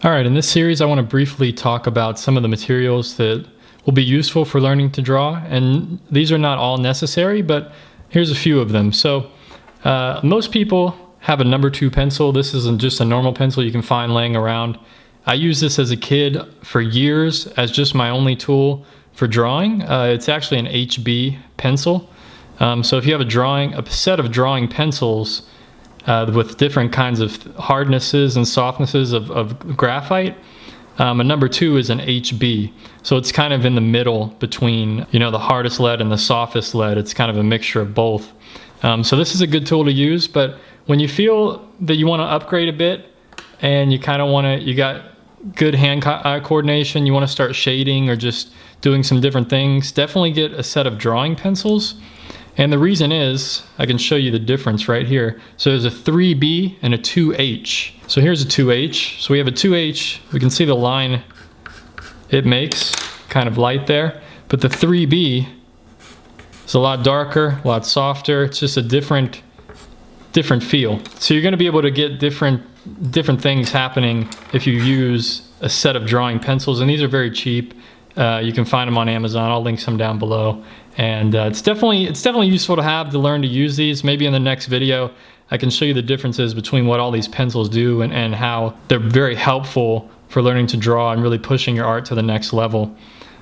All right, in this series I want to briefly talk about some of the materials that will be useful for learning to draw, and these are not all necessary, but here's a few of them. So most people have a number 2 pencil. This isn't just a normal pencil you can find laying around. I used this as a kid for years as just my only tool for drawing. It's actually an HB pencil. So if you have a set of drawing pencils with different kinds of hardnesses and softnesses of graphite, a number 2 is an HB. So it's kind of in the middle between, the hardest lead and the softest lead. It's kind of a mixture of both. So this is a good tool to use, but when you feel that you want to upgrade a bit and you kind of you got good hand-eye coordination, you want to start shading or just doing some different things, definitely get a set of drawing pencils. And the reason is, I can show you the difference right here. So there's a 3B and a 2H. So here's a 2H. So we have a 2H. We can see the line it makes, kind of light there. But the 3B is a lot darker, a lot softer. It's just a different feel. So you're going to be able to get different things happening if you use a set of drawing pencils. And these are very cheap. You can find them on Amazon. I'll link some down below. And it's definitely useful to have to learn to use these. Maybe in the next video, I can show you the differences between what all these pencils do and how they're very helpful for learning to draw and really pushing your art to the next level.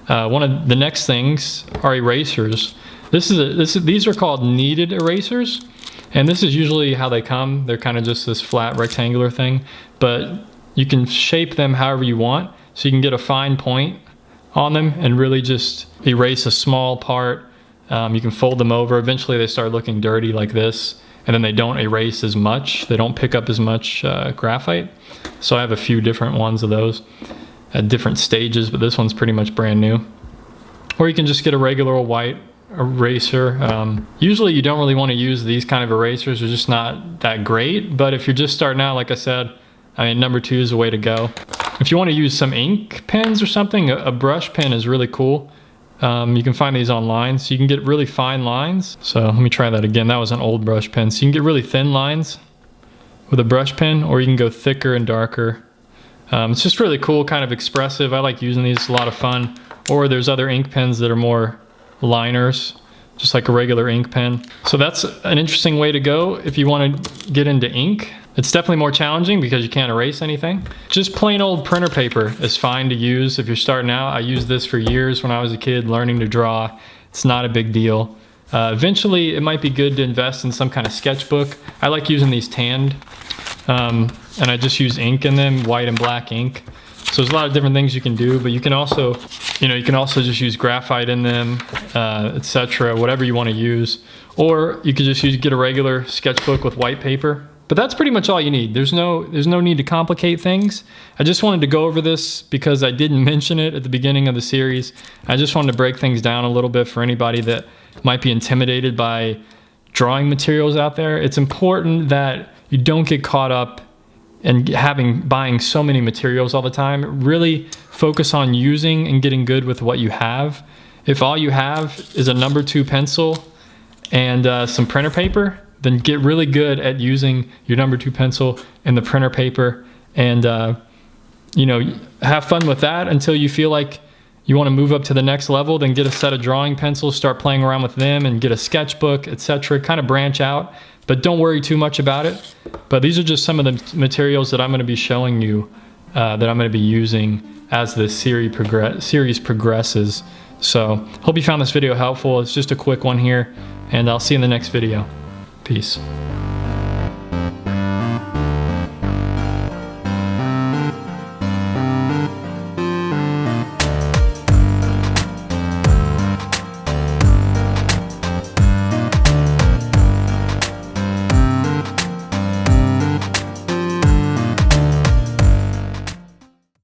One of the next things are erasers. These are called kneaded erasers. And this is usually how they come. They're kind of just this flat rectangular thing, but you can shape them however you want. So you can get a fine point on them and really just erase a small part. You can fold them over. Eventually they start looking dirty like this, and then they don't erase as much. They don't pick up as much graphite. So I have a few different ones of those at different stages, but this one's pretty much brand new. Or you can just get a regular white eraser. Usually you don't really want to use these kind of erasers. They're just not that great, but if you're just starting out, like I said, number 2 is the way to go. If you want to use some ink pens or something, a brush pen is really cool. You can find these online, so you can get really fine lines. So let me try that again. That was an old brush pen. So you can get really thin lines with a brush pen, or you can go thicker and darker. It's just really cool, kind of expressive. I like using these, it's a lot of fun. Or there's other ink pens that are more liners, just like a regular ink pen. So that's an interesting way to go if you want to get into ink. It's definitely more challenging because you can't erase anything. Just plain old printer paper is fine to use if you're starting out. I used this for years when I was a kid learning to draw. It's not a big deal. Eventually it might be good to invest in some kind of sketchbook. I like using these tanned, and I just use ink in them, white and black ink. So there's a lot of different things you can do, but you can also, just use graphite in them, etc., whatever you want to use. Or you could just get a regular sketchbook with white paper. But that's pretty much all you need. There's no need to complicate things. I just wanted to go over this because I didn't mention it at the beginning of the series. I just wanted to break things down a little bit for anybody that might be intimidated by drawing materials out there. It's important that you don't get caught up and buying so many materials all the time. Really focus on using and getting good with what you have. If all you have is a number 2 pencil and some printer paper, then get really good at using your number 2 pencil and the printer paper, and have fun with that until you feel like you want to move up to the next level. Then get a set of drawing pencils, start playing around with them, and get a sketchbook, etc. Kind of branch out, but don't worry too much about it. But these are just some of the materials that I'm going to be showing you that I'm going to be using as this series progresses. So hope you found this video helpful. It's just a quick one here, and I'll see you in the next video. Peace.